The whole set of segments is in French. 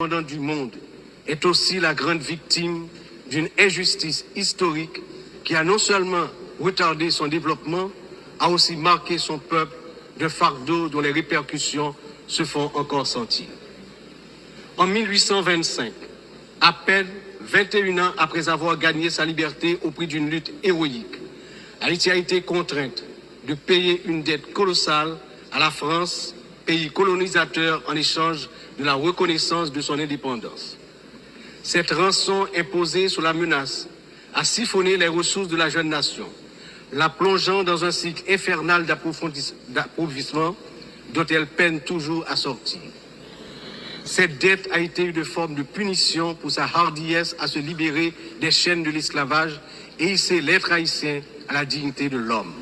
Du monde est aussi la grande victime d'une injustice historique qui a non seulement retardé son développement, a aussi marqué son peuple d'un fardeau dont les répercussions se font encore sentir. En 1825, à peine 21 ans après avoir gagné sa liberté au prix d'une lutte héroïque, Haïti a été contrainte de payer une dette colossale à la France, pays colonisateur, en échange de la reconnaissance de son indépendance. Cette rançon imposée sous la menace a siphonné les ressources de la jeune nation, la plongeant dans un cycle infernal d'appauvrissement dont elle peine toujours à sortir. Cette dette a été une forme de punition pour sa hardiesse à se libérer des chaînes de l'esclavage et hisser l'être haïtien à la dignité de l'homme.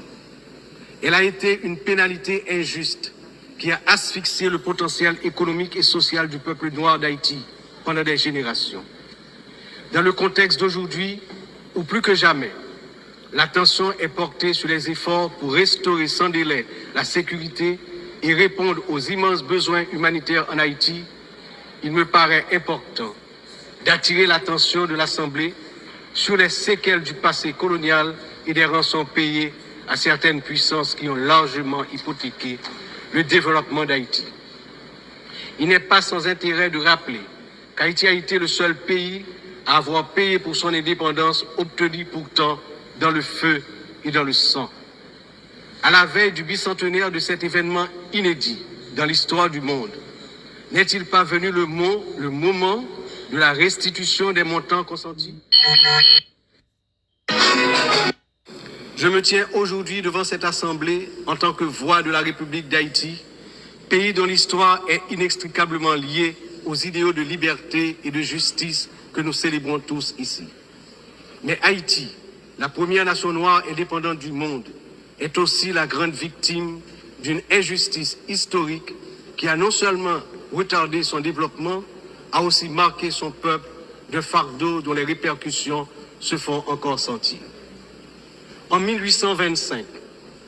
Elle a été une pénalité injuste qui a asphyxié le potentiel économique et social du peuple noir d'Haïti pendant des générations. Dans le contexte d'aujourd'hui, où plus que jamais, l'attention est portée sur les efforts pour restaurer sans délai la sécurité et répondre aux immenses besoins humanitaires en Haïti, il me paraît important d'attirer l'attention de l'Assemblée sur les séquelles du passé colonial et des rançons payées à certaines puissances qui ont largement hypothéqué le développement d'Haïti. Il n'est pas sans intérêt de rappeler qu'Haïti a été le seul pays à avoir payé pour son indépendance, obtenue pourtant dans le feu et dans le sang. À la veille du bicentenaire de cet événement inédit dans l'histoire du monde, n'est-il pas venu le moment de la restitution des montants consentis? Je me tiens aujourd'hui devant cette Assemblée en tant que voix de la République d'Haïti, pays dont l'histoire est inextricablement liée aux idéaux de liberté et de justice que nous célébrons tous ici. Mais Haïti, la première nation noire indépendante du monde, est aussi la grande victime d'une injustice historique qui a non seulement retardé son développement, a aussi marqué son peuple d'un fardeau dont les répercussions se font encore sentir. En 1825,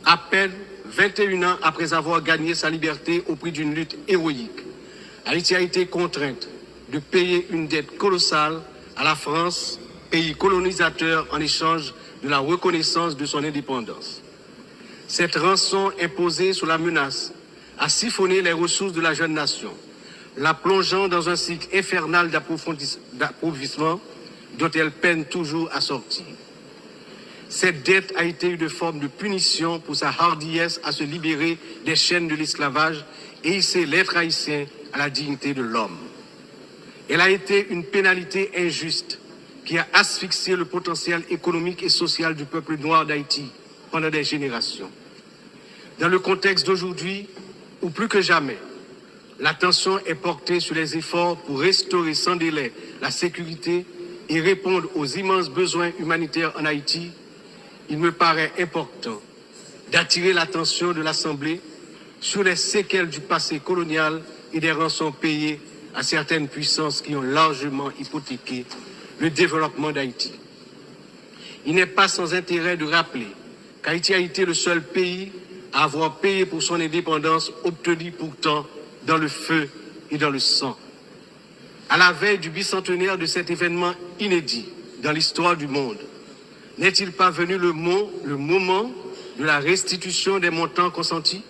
à peine 21 ans après avoir gagné sa liberté au prix d'une lutte héroïque, Haïti a été contrainte de payer une dette colossale à la France, pays colonisateur, en échange de la reconnaissance de son indépendance. Cette rançon imposée sous la menace a siphonné les ressources de la jeune nation, la plongeant dans un cycle infernal d'appauvrissement dont elle peine toujours à sortir. Cette dette a été une forme de punition pour sa hardiesse à se libérer des chaînes de l'esclavage et hisser l'être haïtien à la dignité de l'homme. Elle a été une pénalité injuste qui a asphyxié le potentiel économique et social du peuple noir d'Haïti pendant des générations. Dans le contexte d'aujourd'hui, où plus que jamais, l'attention est portée sur les efforts pour restaurer sans délai la sécurité et répondre aux immenses besoins humanitaires en Haïti, il me paraît important d'attirer l'attention de l'Assemblée sur les séquelles du passé colonial et des rançons payées à certaines puissances qui ont largement hypothéqué le développement d'Haïti. Il n'est pas sans intérêt de rappeler qu'Haïti a été le seul pays à avoir payé pour son indépendance, obtenue pourtant dans le feu et dans le sang. À la veille du bicentenaire de cet événement inédit dans l'histoire du monde, n'est-il pas venu le moment de la restitution des montants consentis?